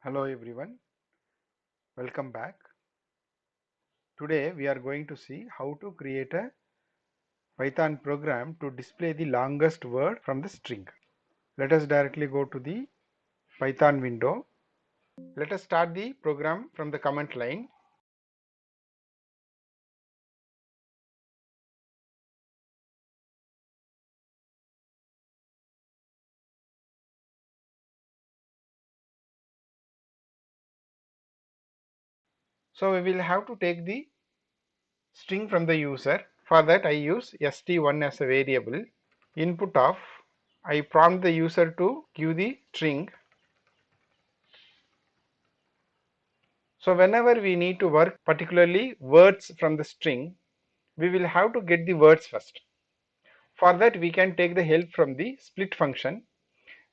Hello everyone, welcome back. Today we are going to see how to create a Python program to display the longest word from the string. Let us directly go to the Python window. Let us start the program from the command line. So we will have to take the string from the user. For that I use st1 as a variable. Input of, I prompt the user to give the string. So whenever we need to work particularly words from the string, we will have to get the words first. For that we can take the help from the split function,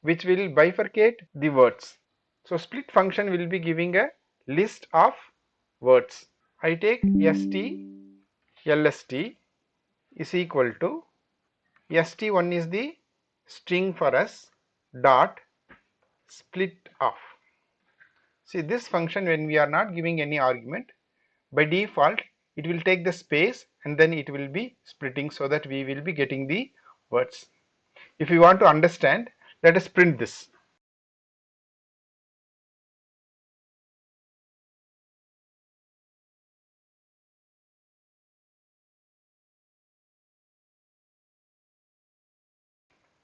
which will bifurcate the words. So split function will be giving a list of words. I take st lst is equal to st1 is the string for us dot split off. See, this function, when we are not giving any argument, by default it will take the space and then it will be splitting, so that we will be getting the words. If you want to understand, let us print this.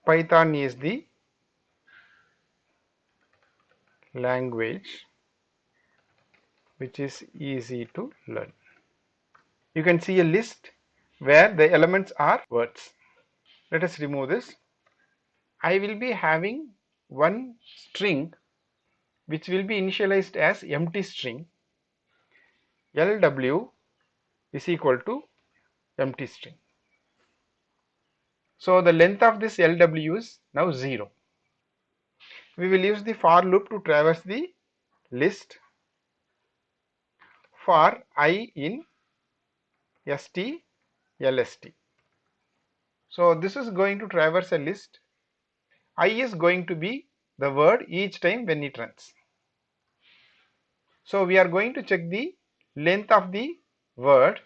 Python is the language which is easy to learn. You can see a list where the elements are words. Let us remove this. I will be having one string which will be initialized as empty string. LW is equal to empty string. So the length of this LW is now 0. We will use the for loop to traverse the list for I in st lst. So this is going to traverse a list. I is going to be the word each time when it runs. So we are going to check the length of the word.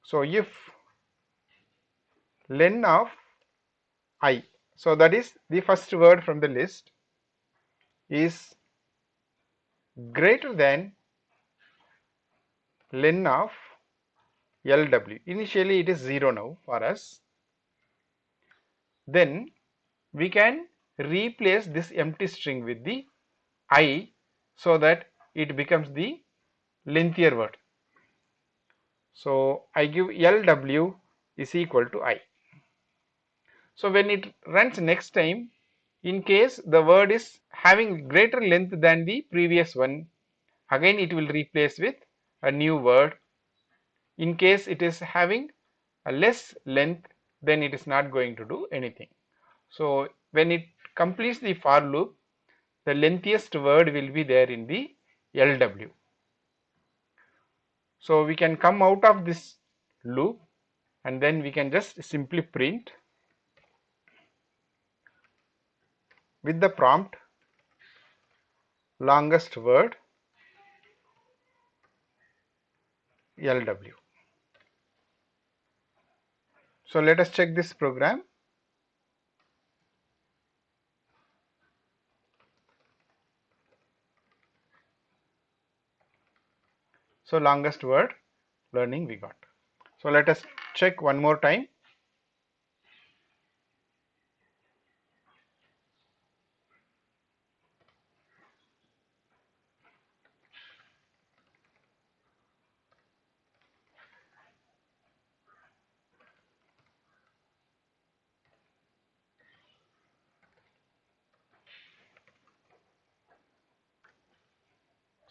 So if len of I, so that is the first word from the list, is greater than len of LW. Initially it is 0 now for us. Then we can replace this empty string with the I, so that it becomes the lengthier word. So I give LW is equal to I. So when it runs next time, in case the word is having greater length than the previous one, again it will replace with a new word. In case it is having a less length, then it is not going to do anything. So when it completes the for loop, the lengthiest word will be there in the LW. So we can come out of this loop and then we can just simply print with the prompt longest word LW. So let us check this program. So longest word learning we got. So let us check one more time.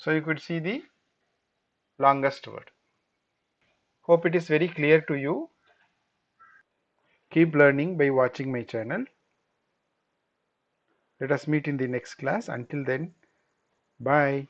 So you could see the longest word. Hope it is very clear to you. Keep learning by watching my channel. Let us meet in the next class. Until then, bye.